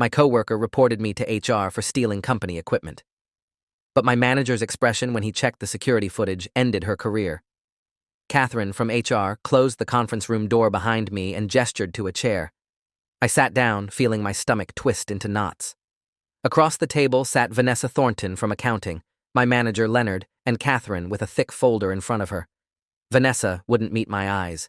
My coworker reported me to HR for stealing company equipment. But my manager's expression when he checked the security footage ended her career. Catherine from HR closed the conference room door behind me and gestured to a chair. I sat down, feeling my stomach twist into knots. Across the table sat Vanessa Thornton from accounting, my manager Leonard, and Catherine with a thick folder in front of her. Vanessa wouldn't meet my eyes.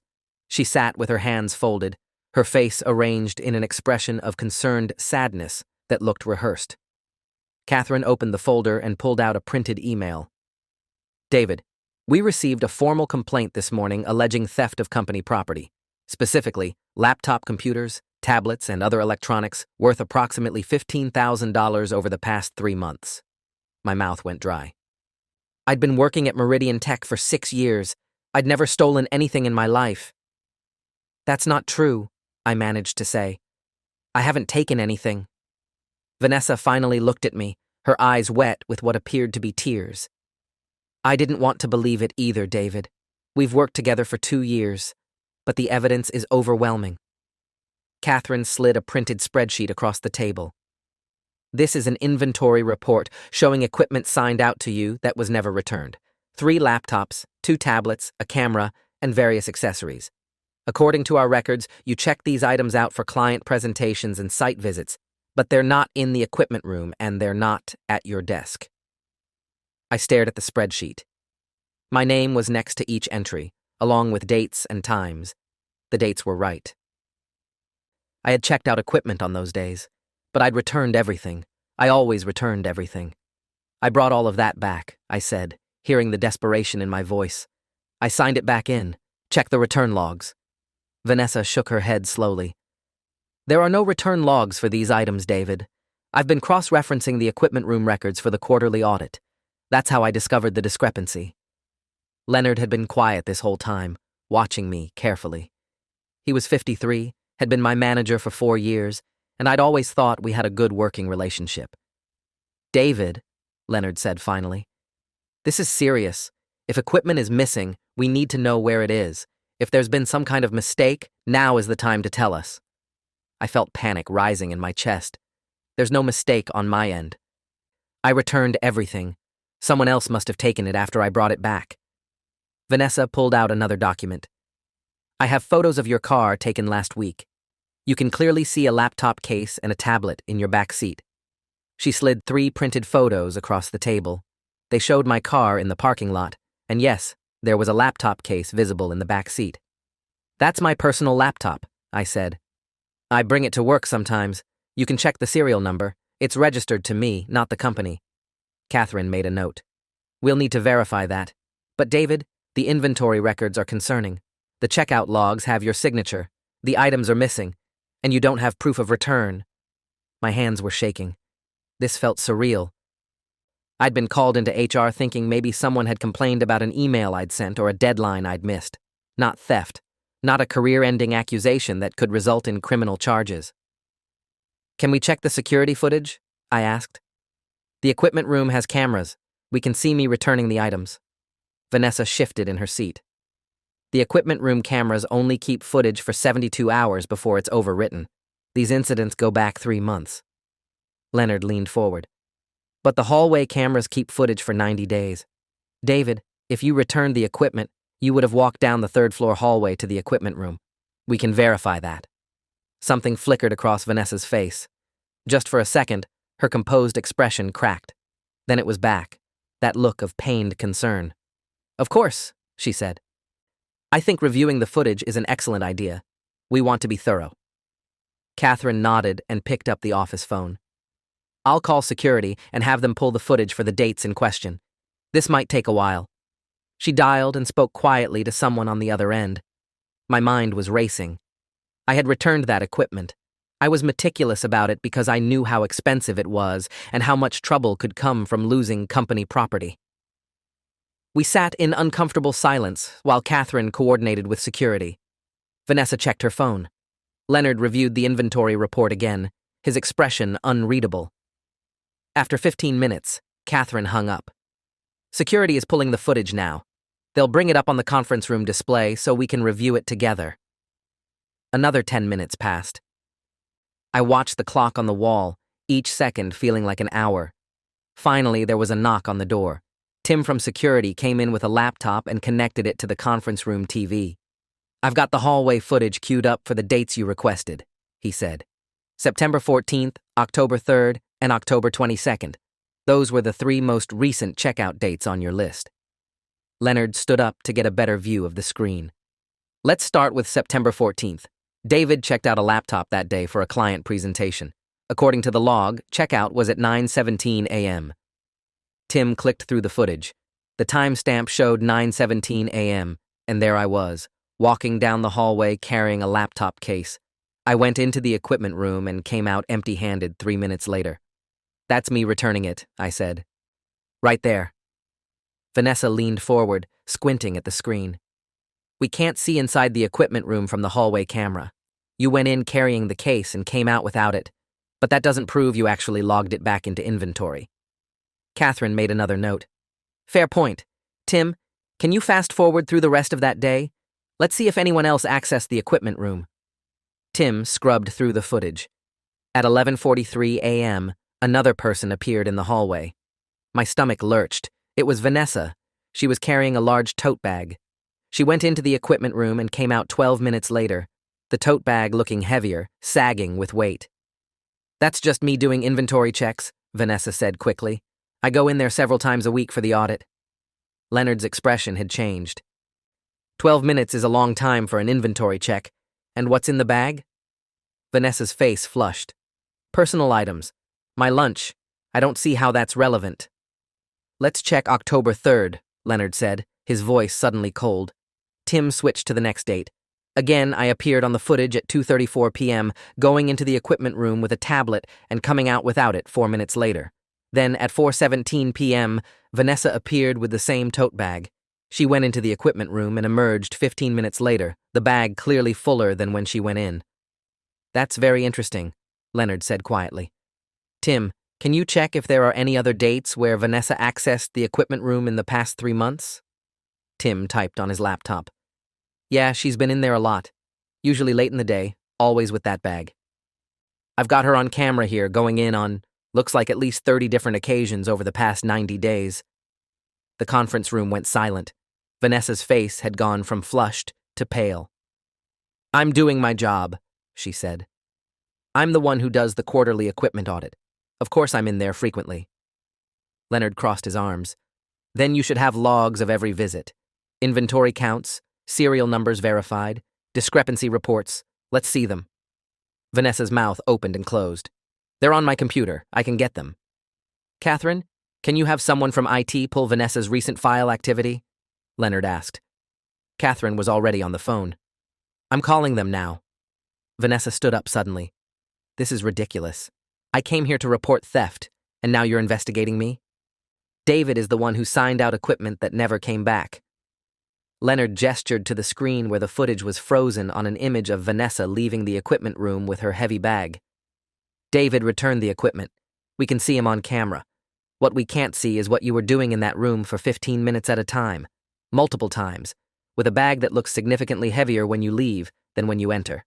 She sat with her hands folded, her face arranged in an expression of concerned sadness that looked rehearsed. Catherine opened the folder and pulled out a printed email. David, we received a formal complaint this morning alleging theft of company property, specifically laptop computers, tablets, and other electronics worth approximately $15,000 over the past 3 months. My mouth went dry. I'd been working at Meridian Tech for 6 years. I'd never stolen anything in my life. That's not true, I managed to say. I haven't taken anything. Vanessa finally looked at me, her eyes wet with what appeared to be tears. I didn't want to believe it either, David. We've worked together for 2 years, but the evidence is overwhelming. Catherine slid a printed spreadsheet across the table. This is an inventory report showing equipment signed out to you that was never returned. 3 laptops, 2 tablets, a camera, and various accessories. According to our records, you checked these items out for client presentations and site visits, but they're not in the equipment room and they're not at your desk. I stared at the spreadsheet. My name was next to each entry, along with dates and times. The dates were right. I had checked out equipment on those days, but I'd returned everything. I always returned everything. I brought all of that back, I said, hearing the desperation in my voice. I signed it back in. Check the return logs. Vanessa shook her head slowly. There are no return logs for these items, David. I've been cross-referencing the equipment room records for the quarterly audit. That's how I discovered the discrepancy. Leonard had been quiet this whole time, watching me carefully. He was 53, had been my manager for 4 years, and I'd always thought we had a good working relationship. David, Leonard said finally, this is serious. If equipment is missing, we need to know where it is. If there's been some kind of mistake, now is the time to tell us. I felt panic rising in my chest. There's no mistake on my end. I returned everything. Someone else must have taken it after I brought it back. Vanessa pulled out another document. I have photos of your car taken last week. You can clearly see a laptop case and a tablet in your back seat. She slid 3 printed photos across the table. They showed my car in the parking lot, and yes, there was a laptop case visible in the back seat. That's my personal laptop, I said. I bring it to work sometimes. You can check the serial number. It's registered to me, not the company. Catherine made a note. We'll need to verify that. But David, the inventory records are concerning. The checkout logs have your signature. The items are missing, and you don't have proof of return. My hands were shaking. This felt surreal. I'd been called into HR thinking maybe someone had complained about an email I'd sent or a deadline I'd missed. Not theft. Not a career-ending accusation that could result in criminal charges. Can we check the security footage? I asked. The equipment room has cameras. We can see me returning the items. Vanessa shifted in her seat. The equipment room cameras only keep footage for 72 hours before it's overwritten. These incidents go back 3 months. Leonard leaned forward. But the hallway cameras keep footage for 90 days. David, if you returned the equipment, you would have walked down the 3rd floor hallway to the equipment room. We can verify that. Something flickered across Vanessa's face. Just for a second, her composed expression cracked. Then it was back, that look of pained concern. Of course, she said. I think reviewing the footage is an excellent idea. We want to be thorough. Catherine nodded and picked up the office phone. I'll call security and have them pull the footage for the dates in question. This might take a while. She dialed and spoke quietly to someone on the other end. My mind was racing. I had returned that equipment. I was meticulous about it because I knew how expensive it was and how much trouble could come from losing company property. We sat in uncomfortable silence while Catherine coordinated with security. Vanessa checked her phone. Leonard reviewed the inventory report again, his expression unreadable. After 15 minutes, Catherine hung up. Security is pulling the footage now. They'll bring it up on the conference room display so we can review it together. Another 10 minutes passed. I watched the clock on the wall, each second feeling like an hour. Finally, there was a knock on the door. Tim from security came in with a laptop and connected it to the conference room TV. "I've got the hallway footage queued up for the dates you requested," he said. "September 14th, October 3rd, and October 22nd. Those were the 3 most recent checkout dates on your list." Leonard stood up to get a better view of the screen. "Let's start with September 14th. David checked out a laptop that day for a client presentation. According to the log, checkout was at 9:17 a.m. Tim clicked through the footage. The timestamp showed 9:17 a.m., and there I was, walking down the hallway carrying a laptop case. I went into the equipment room and came out empty-handed 3 minutes later. "That's me returning it," I said. "Right there." Vanessa leaned forward, squinting at the screen. "We can't see inside the equipment room from the hallway camera. You went in carrying the case and came out without it, but that doesn't prove you actually logged it back into inventory." Catherine made another note. "Fair point. Tim, can you fast forward through the rest of that day? Let's see if anyone else accessed the equipment room." Tim scrubbed through the footage. At 11:43 a.m., another person appeared in the hallway. My stomach lurched. It was Vanessa. She was carrying a large tote bag. She went into the equipment room and came out 12 minutes later, the tote bag looking heavier, sagging with weight. "That's just me doing inventory checks," Vanessa said quickly. "I go in there several times a week for the audit." Leonard's expression had changed. 12 minutes is a long time for an inventory check. And what's in the bag?" Vanessa's face flushed. "Personal items. My lunch. I don't see how that's relevant." "Let's check October 3rd, Leonard said, his voice suddenly cold. Tim switched to the next date. Again, I appeared on the footage at 2:34 p.m., going into the equipment room with a tablet and coming out without it 4 minutes later. Then, at 4:17 p.m., Vanessa appeared with the same tote bag. She went into the equipment room and emerged 15 minutes later, the bag clearly fuller than when she went in. "That's very interesting," Leonard said quietly. "Tim, can you check if there are any other dates where Vanessa accessed the equipment room in the past 3 months? Tim typed on his laptop. "Yeah, she's been in there a lot. Usually late in the day, always with that bag. I've got her on camera here going in on, looks like at least 30 different occasions over the past 90 days. The conference room went silent. Vanessa's face had gone from flushed to pale. "I'm doing my job," she said. "I'm the one who does the quarterly equipment audit. Of course I'm in there frequently." Leonard crossed his arms. "Then you should have logs of every visit. Inventory counts, serial numbers verified, discrepancy reports. Let's see them." Vanessa's mouth opened and closed. "They're on my computer. I can get them." "Catherine, can you have someone from IT pull Vanessa's recent file activity?" Leonard asked. Catherine was already on the phone. "I'm calling them now." Vanessa stood up suddenly. "This is ridiculous. I came here to report theft, and now you're investigating me? David is the one who signed out equipment that never came back." Leonard gestured to the screen where the footage was frozen on an image of Vanessa leaving the equipment room with her heavy bag. "David returned the equipment. We can see him on camera. What we can't see is what you were doing in that room for 15 minutes at a time, multiple times, with a bag that looks significantly heavier when you leave than when you enter."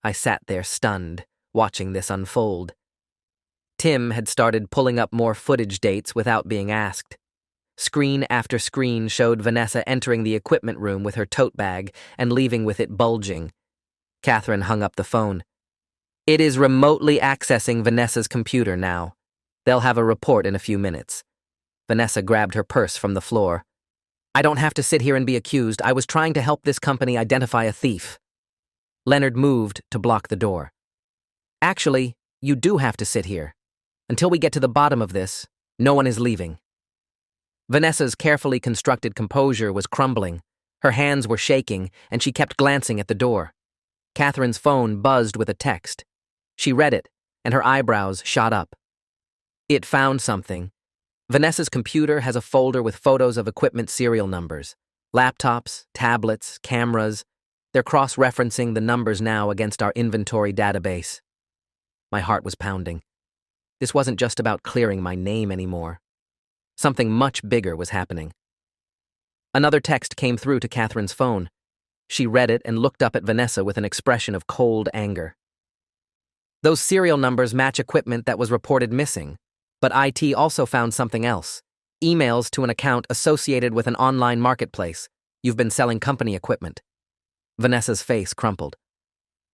I sat there stunned, watching this unfold. Tim had started pulling up more footage dates without being asked. Screen after screen showed Vanessa entering the equipment room with her tote bag and leaving with it bulging. Catherine hung up the phone. "It is remotely accessing Vanessa's computer now. They'll have a report in a few minutes." Vanessa grabbed her purse from the floor. "I don't have to sit here and be accused. I was trying to help this company identify a thief." Leonard moved to block the door. "Actually, you do have to sit here. Until we get to the bottom of this, no one is leaving." Vanessa's carefully constructed composure was crumbling. Her hands were shaking, and she kept glancing at the door. Catherine's phone buzzed with a text. She read it, and her eyebrows shot up. It found something. Vanessa's computer has a folder with photos of equipment serial numbers. Laptops, tablets, cameras. They're cross-referencing the numbers now against our inventory database. My heart was pounding. This wasn't just about clearing my name anymore. Something much bigger was happening. Another text came through to Catherine's phone. She read it and looked up at Vanessa with an expression of cold anger. Those serial numbers match equipment that was reported missing. But IT also found something else. Emails to an account associated with an online marketplace. You've been selling company equipment. Vanessa's face crumpled.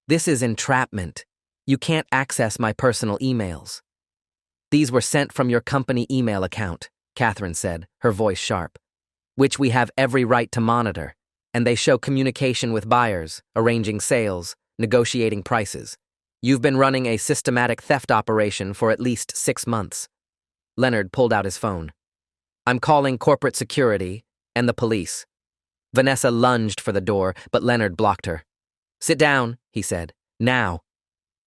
This is entrapment. You can't access my personal emails. These were sent from your company email account, Catherine said, her voice sharp, which we have every right to monitor, and they show communication with buyers, arranging sales, negotiating prices. You've been running a systematic theft operation for at least 6 months. Leonard pulled out his phone. I'm calling corporate security and the police. Vanessa lunged for the door, but Leonard blocked her. Sit down, he said. Now.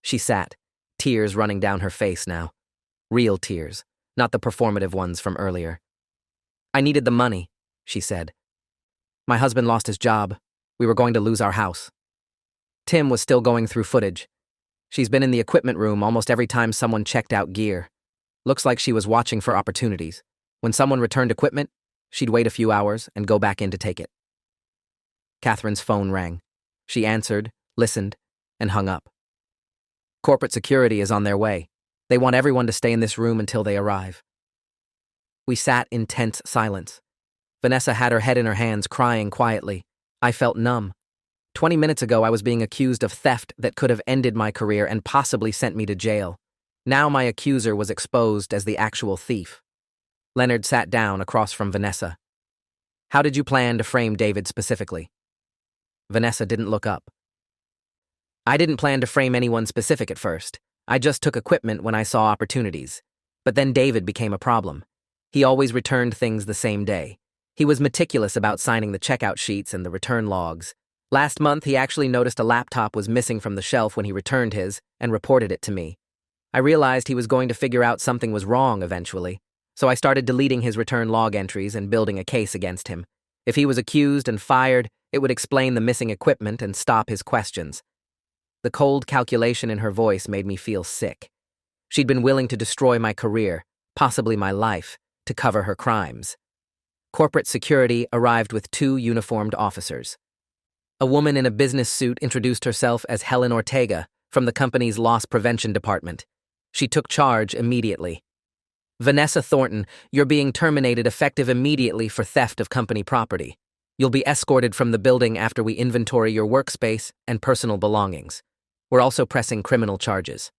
She sat, tears running down her face now. Real tears, not the performative ones from earlier. I needed the money, she said. My husband lost his job. We were going to lose our house. Tim was still going through footage. She's been in the equipment room almost every time someone checked out gear. Looks like she was watching for opportunities. When someone returned equipment, she'd wait a few hours and go back in to take it. Catherine's phone rang. She answered, listened, and hung up. Corporate security is on their way. They want everyone to stay in this room until they arrive. We sat in tense silence. Vanessa had her head in her hands, crying quietly. I felt numb. 20 minutes ago, I was being accused of theft that could have ended my career and possibly sent me to jail. Now my accuser was exposed as the actual thief. Leonard sat down across from Vanessa. How did you plan to frame David specifically? Vanessa didn't look up. I didn't plan to frame anyone specific at first. I just took equipment when I saw opportunities. But then David became a problem. He always returned things the same day. He was meticulous about signing the checkout sheets and the return logs. Last month, he actually noticed a laptop was missing from the shelf when he returned his and reported it to me. I realized he was going to figure out something was wrong eventually, so I started deleting his return log entries and building a case against him. If he was accused and fired, it would explain the missing equipment and stop his questions. The cold calculation in her voice made me feel sick. She'd been willing to destroy my career, possibly my life, to cover her crimes. Corporate security arrived with 2 uniformed officers. A woman in a business suit introduced herself as Helen Ortega from the company's loss prevention department. She took charge immediately. Vanessa Thornton, you're being terminated effective immediately for theft of company property. You'll be escorted from the building after we inventory your workspace and personal belongings. We're also pressing criminal charges.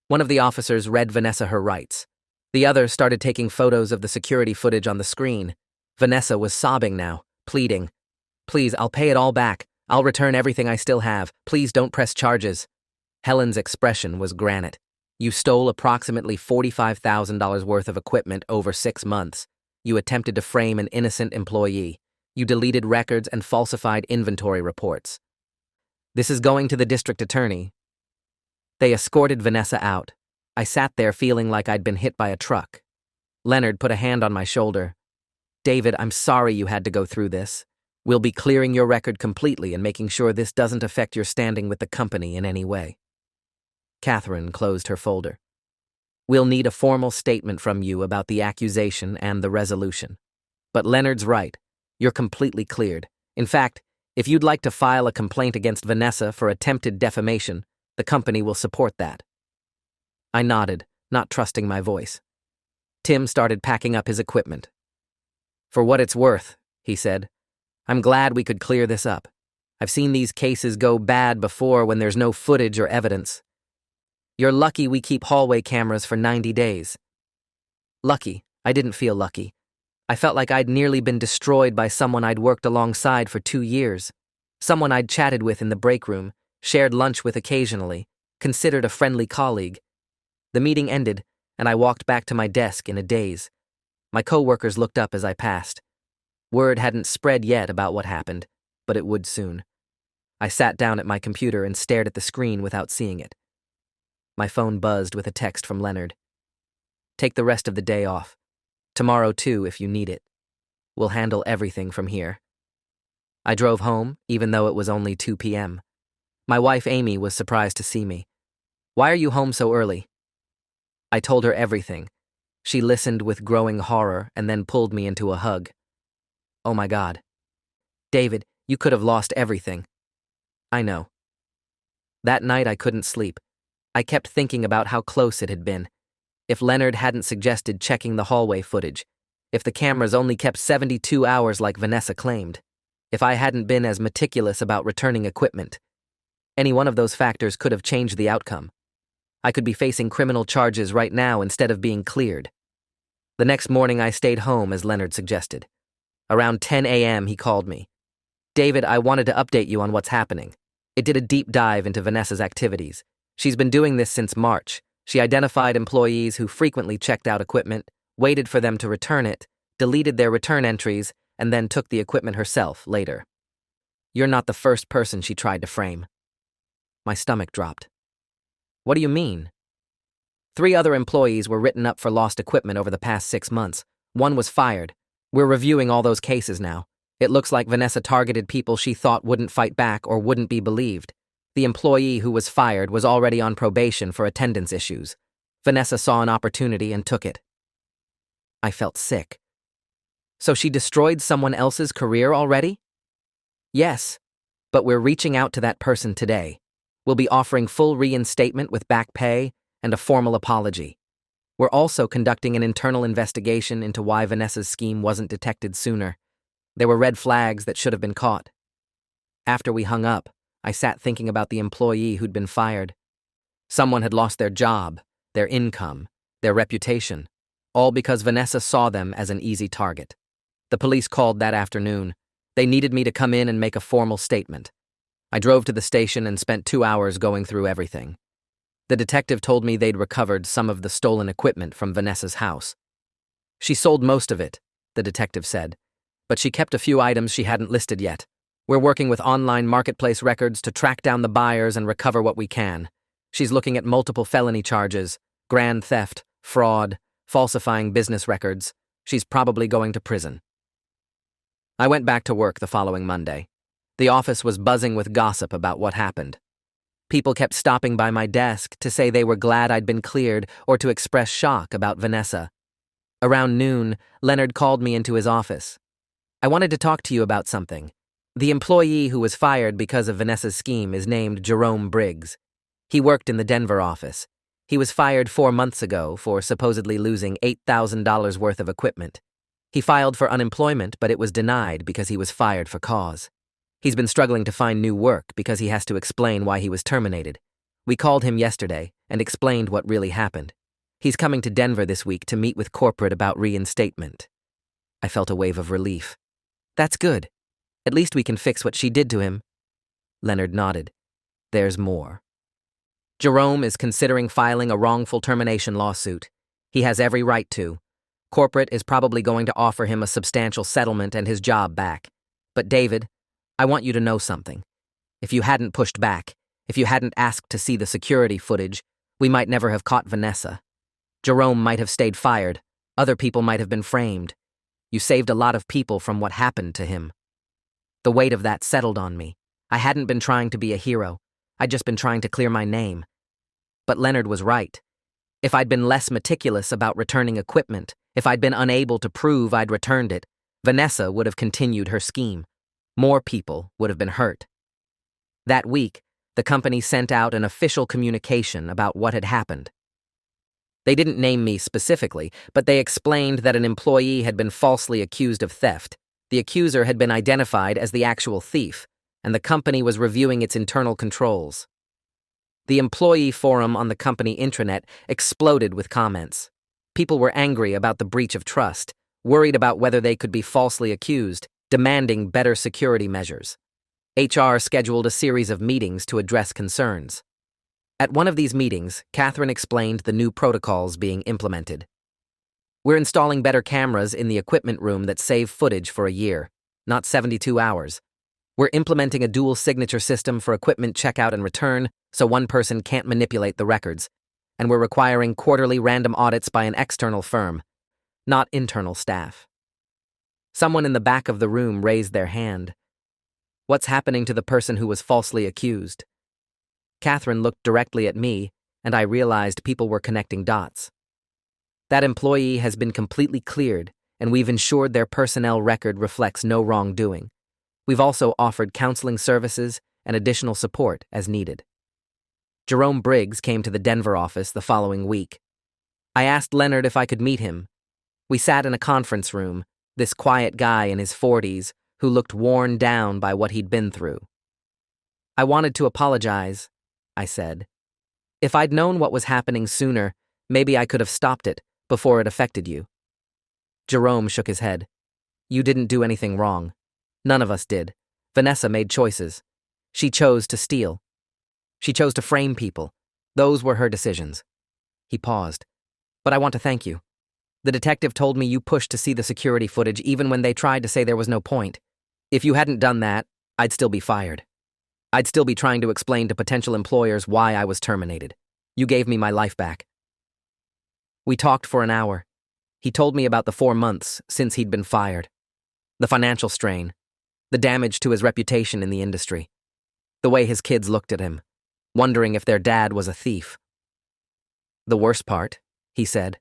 One of the officers read Vanessa her rights. The other started taking photos of the security footage on the screen. Vanessa was sobbing now, pleading. Please, I'll pay it all back. I'll return everything I still have. Please don't press charges. Helen's expression was granite. You stole approximately $45,000 worth of equipment over 6 months. You attempted to frame an innocent employee. You deleted records and falsified inventory reports. This is going to the district attorney. They escorted Vanessa out. I sat there feeling like I'd been hit by a truck. Leonard put a hand on my shoulder. David, I'm sorry you had to go through this. We'll be clearing your record completely and making sure this doesn't affect your standing with the company in any way. Catherine closed her folder. We'll need a formal statement from you about the accusation and the resolution. But Leonard's right. You're completely cleared. In fact, if you'd like to file a complaint against Vanessa for attempted defamation, the company will support that. I nodded, not trusting my voice. Tim started packing up his equipment. For what it's worth, he said, I'm glad we could clear this up. I've seen these cases go bad before when there's no footage or evidence. You're lucky we keep hallway cameras for 90 days. Lucky? I didn't feel lucky. I felt like I'd nearly been destroyed by someone I'd worked alongside for 2 years. Someone I'd chatted with in the break room, shared lunch with occasionally, considered a friendly colleague. The meeting ended, and I walked back to my desk in a daze. My coworkers looked up as I passed. Word hadn't spread yet about what happened, but it would soon. I sat down at my computer and stared at the screen without seeing it. My phone buzzed with a text from Leonard. Take the rest of the day off. Tomorrow too, if you need it. We'll handle everything from here. I drove home, even though it was only 2 p.m. My wife Amy was surprised to see me. Why are you home so early? I told her everything. She listened with growing horror and then pulled me into a hug. Oh my God. David, you could have lost everything. I know. That night I couldn't sleep. I kept thinking about how close it had been. If Leonard hadn't suggested checking the hallway footage, if the cameras only kept 72 hours like Vanessa claimed, if I hadn't been as meticulous about returning equipment, any one of those factors could have changed the outcome. I could be facing criminal charges right now instead of being cleared. The next morning I stayed home as Leonard suggested. Around 10 a.m. he called me. "David, I wanted to update you on what's happening." It did a deep dive into Vanessa's activities. She's been doing this since March. She identified employees who frequently checked out equipment, waited for them to return it, deleted their return entries, and then took the equipment herself later. "You're not the first person she tried to frame." My stomach dropped. "What do you mean?" 3 other employees were written up for lost equipment over the past 6 months. 1 was fired. We're reviewing all those cases now. It looks like Vanessa targeted people she thought wouldn't fight back or wouldn't be believed. The employee who was fired was already on probation for attendance issues. Vanessa saw an opportunity and took it. I felt sick. So she destroyed someone else's career already? Yes, but we're reaching out to that person today. We'll be offering full reinstatement with back pay and a formal apology. We're also conducting an internal investigation into why Vanessa's scheme wasn't detected sooner. There were red flags that should have been caught. After we hung up, I sat thinking about the employee who'd been fired. Someone had lost their job, their income, their reputation, all because Vanessa saw them as an easy target. The police called that afternoon. They needed me to come in and make a formal statement. I drove to the station and spent 2 hours going through everything. The detective told me they'd recovered some of the stolen equipment from Vanessa's house. She sold most of it, the detective said, but she kept a few items she hadn't listed yet. We're working with online marketplace records to track down the buyers and recover what we can. She's looking at multiple felony charges, grand theft, fraud, falsifying business records. She's probably going to prison. I went back to work the following Monday. The office was buzzing with gossip about what happened. People kept stopping by my desk to say they were glad I'd been cleared or to express shock about Vanessa. Around noon, Leonard called me into his office. "I wanted to talk to you about something. The employee who was fired because of Vanessa's scheme is named Jerome Briggs. He worked in the Denver office. He was fired 4 months ago for supposedly losing $8,000 worth of equipment. He filed for unemployment, but it was denied because he was fired for cause. He's been struggling to find new work because he has to explain why he was terminated. We called him yesterday and explained what really happened. He's coming to Denver this week to meet with corporate about reinstatement." I felt a wave of relief. "That's good. At least we can fix what she did to him." Leonard nodded. "There's more. Jerome is considering filing a wrongful termination lawsuit. He has every right to. Corporate is probably going to offer him a substantial settlement and his job back. But David, I want you to know something. If you hadn't pushed back, if you hadn't asked to see the security footage, we might never have caught Vanessa. Jerome might have stayed fired. Other people might have been framed. You saved a lot of people from what happened to him." The weight of that settled on me. I hadn't been trying to be a hero. I'd just been trying to clear my name. But Leonard was right. If I'd been less meticulous about returning equipment, if I'd been unable to prove I'd returned it, Vanessa would have continued her scheme. More people would have been hurt. That week, the company sent out an official communication about what had happened. They didn't name me specifically, but they explained that an employee had been falsely accused of theft. The accuser had been identified as the actual thief, and the company was reviewing its internal controls. The employee forum on the company intranet exploded with comments. People were angry about the breach of trust, worried about whether they could be falsely accused, demanding better security measures. HR scheduled a series of meetings to address concerns. At one of these meetings, Catherine explained the new protocols being implemented. "We're installing better cameras in the equipment room that save footage for a year, not 72 hours. We're implementing a dual signature system for equipment checkout and return so one person can't manipulate the records. And we're requiring quarterly random audits by an external firm, not internal staff." Someone in the back of the room raised their hand. "What's happening to the person who was falsely accused?" Catherine looked directly at me, and I realized people were connecting dots. "That employee has been completely cleared, and we've ensured their personnel record reflects no wrongdoing. We've also offered counseling services and additional support as needed." Jerome Briggs came to the Denver office the following week. I asked Leonard if I could meet him. We sat in a conference room, this quiet guy in his 40s who looked worn down by what he'd been through. I wanted to apologize, I said. If I'd known what was happening sooner, maybe I could have stopped it before it affected you. Jerome shook his head. You didn't do anything wrong. None of us did. Vanessa made choices. She chose to steal. She chose to frame people. Those were her decisions. He paused. But I want to thank you. The detective told me you pushed to see the security footage even when they tried to say there was no point. If you hadn't done that, I'd still be fired. I'd still be trying to explain to potential employers why I was terminated. You gave me my life back. We talked for an hour. He told me about the 4 months since he'd been fired. The financial strain. The damage to his reputation in the industry. The way his kids looked at him, wondering if their dad was a thief. The worst part, he said,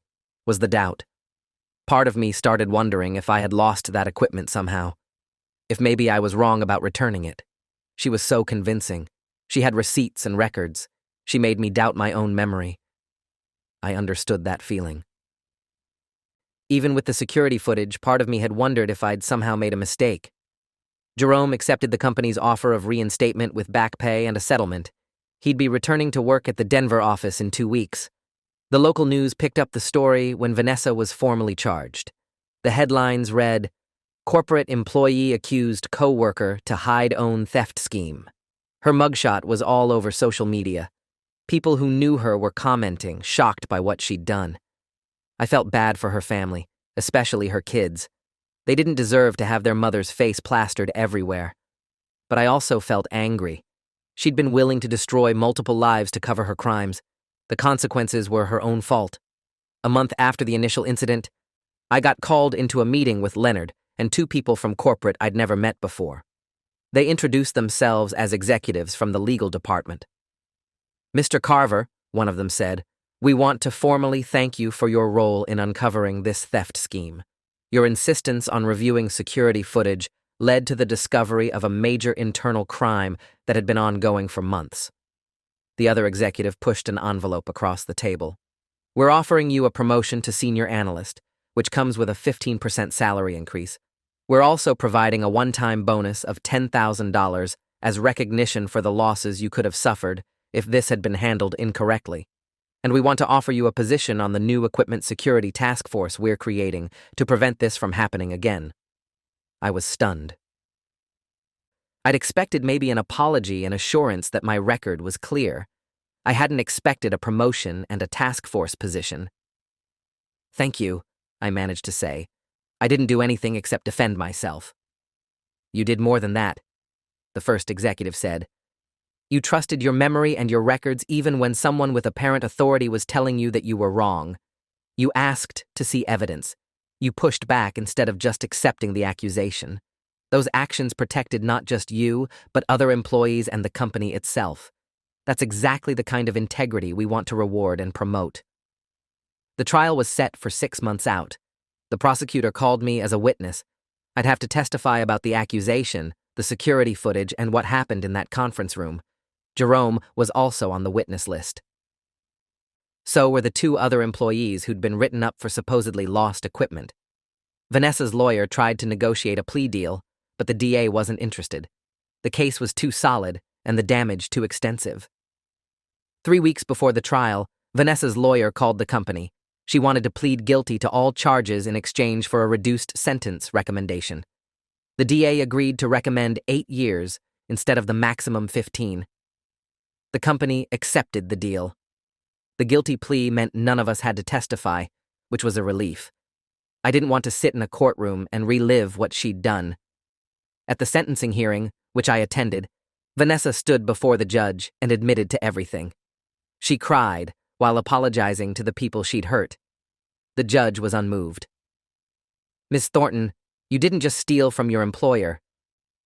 was the doubt. Part of me started wondering if I had lost that equipment somehow. If maybe I was wrong about returning it. She was so convincing. She had receipts and records. She made me doubt my own memory. I understood that feeling. Even with the security footage, part of me had wondered if I'd somehow made a mistake. Jerome accepted the company's offer of reinstatement with back pay and a settlement. He'd be returning to work at the Denver office in 2 weeks. The local news picked up the story when Vanessa was formally charged. The headlines read, "Corporate employee accused coworker to hide own theft scheme." Her mugshot was all over social media. People who knew her were commenting, shocked by what she'd done. I felt bad for her family, especially her kids. They didn't deserve to have their mother's face plastered everywhere. But I also felt angry. She'd been willing to destroy multiple lives to cover her crimes. The consequences were her own fault. A month after the initial incident, I got called into a meeting with Leonard and 2 people from corporate I'd never met before. They introduced themselves as executives from the legal department. "Mr. Carver," one of them said, "we want to formally thank you for your role in uncovering this theft scheme. Your insistence on reviewing security footage led to the discovery of a major internal crime that had been ongoing for months." The other executive pushed an envelope across the table. "We're offering you a promotion to senior analyst, which comes with a 15% salary increase. We're also providing a one-time bonus of $10,000 as recognition for the losses you could have suffered if this had been handled incorrectly. And we want to offer you a position on the new equipment security task force we're creating to prevent this from happening again." I was stunned. I'd expected maybe an apology and assurance that my record was clear. I hadn't expected a promotion and a task force position. "Thank you," I managed to say. "I didn't do anything except defend myself." "You did more than that," the first executive said. "You trusted your memory and your records even when someone with apparent authority was telling you that you were wrong. You asked to see evidence. You pushed back instead of just accepting the accusation. Those actions protected not just you, but other employees and the company itself. That's exactly the kind of integrity we want to reward and promote." The trial was set for 6 months out. The prosecutor called me as a witness. I'd have to testify about the accusation, the security footage, and what happened in that conference room. Jerome was also on the witness list. So were the 2 other employees who'd been written up for supposedly lost equipment. Vanessa's lawyer tried to negotiate a plea deal, but the DA wasn't interested. The case was too solid and the damage too extensive. 3 weeks before the trial, Vanessa's lawyer called the company. She wanted to plead guilty to all charges in exchange for a reduced sentence recommendation. The DA agreed to recommend 8 years instead of the maximum 15. The company accepted the deal. The guilty plea meant none of us had to testify, which was a relief. I didn't want to sit in a courtroom and relive what she'd done. At the sentencing hearing, which I attended, Vanessa stood before the judge and admitted to everything. She cried while apologizing to the people she'd hurt. The judge was unmoved. "Miss Thornton, you didn't just steal from your employer.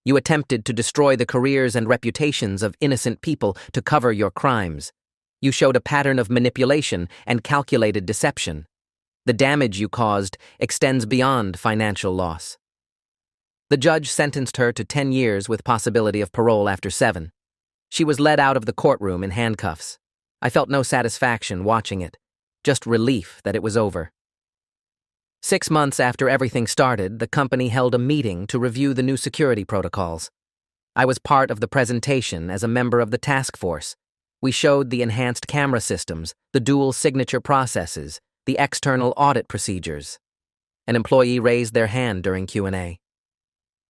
You attempted to destroy the careers and reputations of innocent people to cover your crimes. You showed a pattern of manipulation and calculated deception. The damage you caused extends beyond financial loss." The judge sentenced her to 10 years with possibility of parole after 7. She was led out of the courtroom in handcuffs. I felt no satisfaction watching it, just relief that it was over. 6 months after everything started, the company held a meeting to review the new security protocols. I was part of the presentation as a member of the task force. We showed the enhanced camera systems, the dual signature processes, the external audit procedures. An employee raised their hand during Q&A.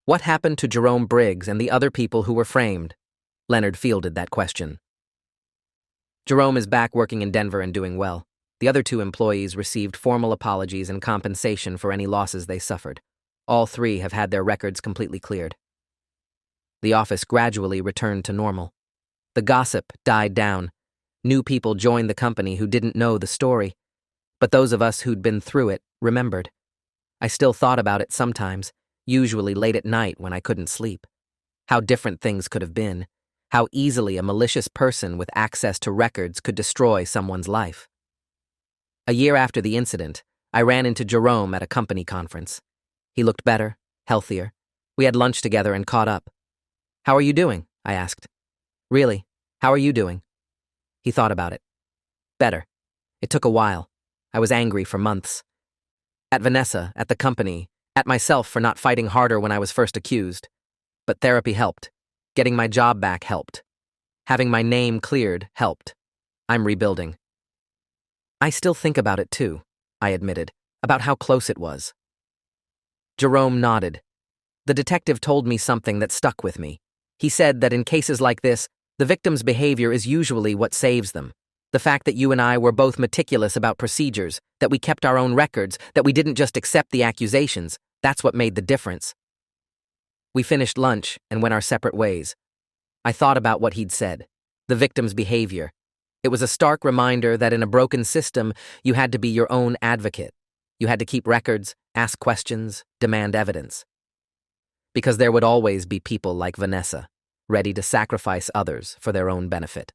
What happened to Jerome Briggs and the other people who were framed? Leonard fielded that question. Jerome is back working in Denver and doing well. The other 2 employees received formal apologies and compensation for any losses they suffered. All 3 have had their records completely cleared. The office gradually returned to normal. The gossip died down. New people joined the company who didn't know the story, but those of us who'd been through it remembered. I still thought about it sometimes, usually late at night when I couldn't sleep. How different things could have been. How easily a malicious person with access to records could destroy someone's life. A year after the incident, I ran into Jerome at a company conference. He looked better, healthier. We had lunch together and caught up. "How are you doing?" I asked. "Really, how are you doing?" He thought about it. "Better. It took a while. I was angry for months. At Vanessa, at the company, at myself for not fighting harder when I was first accused. But therapy helped. Getting my job back helped. Having my name cleared helped. I'm rebuilding." "I still think about it too," I admitted, about how close it was. Jerome nodded. The detective told me something that stuck with me. He said that in cases like this, the victim's behavior is usually what saves them. The fact that you and I were both meticulous about procedures, that we kept our own records, that we didn't just accept the accusations, that's what made the difference. We finished lunch and went our separate ways. I thought about what he'd said, the victim's behavior. It was a stark reminder that in a broken system, you had to be your own advocate. You had to keep records, ask questions, demand evidence. Because there would always be people like Vanessa, ready to sacrifice others for their own benefit.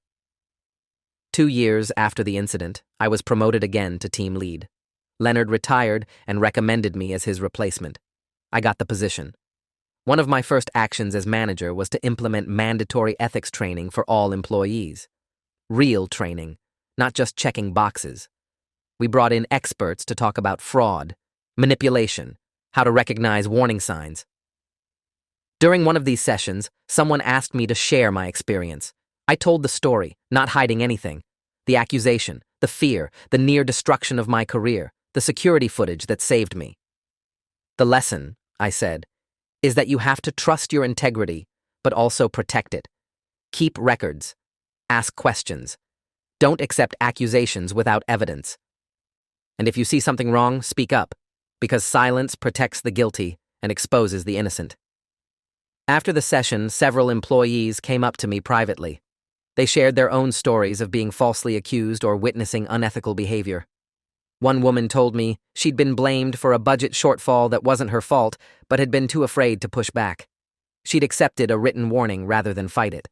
2 years after the incident, I was promoted again to team lead. Leonard retired and recommended me as his replacement. I got the position. One of my first actions as manager was to implement mandatory ethics training for all employees. Real training, not just checking boxes. We brought in experts to talk about fraud, manipulation, how to recognize warning signs. During one of these sessions, someone asked me to share my experience. I told the story, not hiding anything. The accusation, the fear, the near destruction of my career, the security footage that saved me. "The lesson," I said, "is that you have to trust your integrity, but also protect it. Keep records. Ask questions. Don't accept accusations without evidence. And if you see something wrong, speak up, because silence protects the guilty and exposes the innocent." After the session, several employees came up to me privately. They shared their own stories of being falsely accused or witnessing unethical behavior. One woman told me she'd been blamed for a budget shortfall that wasn't her fault, but had been too afraid to push back. She'd accepted a written warning rather than fight it.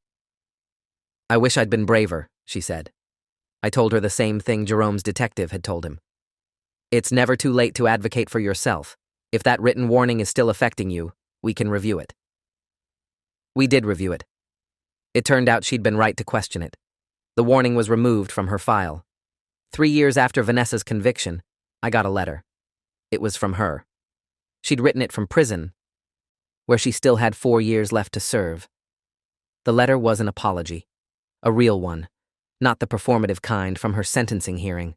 "I wish I'd been braver," she said. I told her the same thing Jerome's detective had told him. "It's never too late to advocate for yourself. If that written warning is still affecting you, we can review it." We did review it. It turned out she'd been right to question it. The warning was removed from her file. 3 years after Vanessa's conviction, I got a letter. It was from her. She'd written it from prison, where she still had 4 years left to serve. The letter was an apology, a real one, not the performative kind from her sentencing hearing.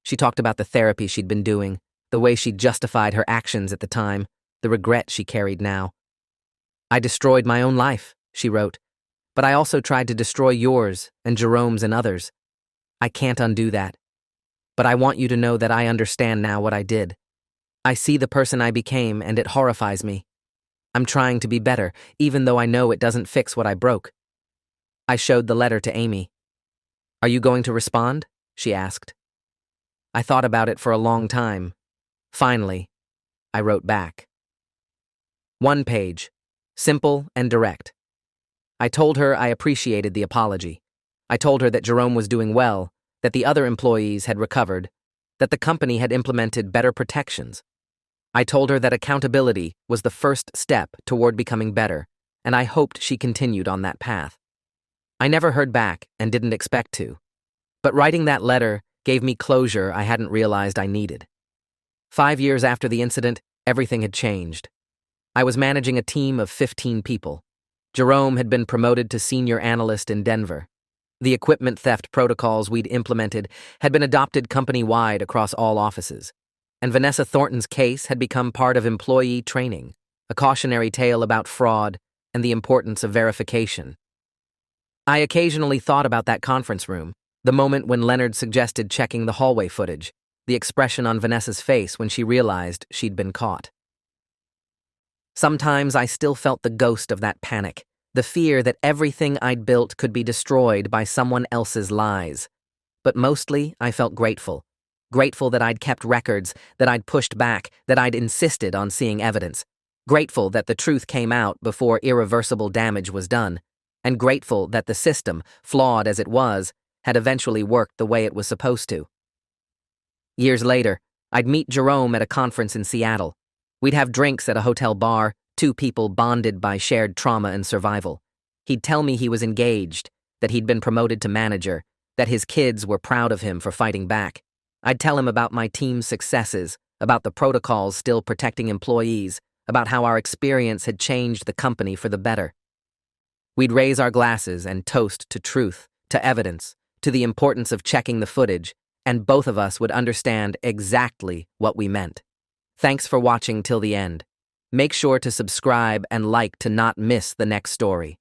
She talked about the therapy she'd been doing, the way she'd justified her actions at the time, the regret she carried now. "I destroyed my own life," she wrote, "but I also tried to destroy yours and Jerome's and others. I can't undo that. But I want you to know that I understand now what I did. I see the person I became and it horrifies me. I'm trying to be better, even though I know it doesn't fix what I broke." I showed the letter to Amy. "Are you going to respond?" she asked. I thought about it for a long time. Finally, I wrote back. 1 page. Simple and direct. I told her I appreciated the apology. I told her that Jerome was doing well, that the other employees had recovered, that the company had implemented better protections. I told her that accountability was the first step toward becoming better, and I hoped she continued on that path. I never heard back and didn't expect to. But writing that letter gave me closure I hadn't realized I needed. 5 years after the incident, everything had changed. I was managing a team of 15 people. Jerome had been promoted to senior analyst in Denver. The equipment theft protocols we'd implemented had been adopted company-wide across all offices. And Vanessa Thornton's case had become part of employee training, a cautionary tale about fraud and the importance of verification. I occasionally thought about that conference room, the moment when Leonard suggested checking the hallway footage, the expression on Vanessa's face when she realized she'd been caught. Sometimes I still felt the ghost of that panic, the fear that everything I'd built could be destroyed by someone else's lies. But mostly, I felt grateful. Grateful that I'd kept records, that I'd pushed back, that I'd insisted on seeing evidence. Grateful that the truth came out before irreversible damage was done. And grateful that the system, flawed as it was, had eventually worked the way it was supposed to. Years later, I'd meet Jerome at a conference in Seattle. We'd have drinks at a hotel bar, two people bonded by shared trauma and survival. He'd tell me he was engaged, that he'd been promoted to manager, that his kids were proud of him for fighting back. I'd tell him about my team's successes, about the protocols still protecting employees, about how our experience had changed the company for the better. We'd raise our glasses and toast to truth, to evidence, to the importance of checking the footage, and both of us would understand exactly what we meant. Thanks for watching till the end. Make sure to subscribe and like to not miss the next story.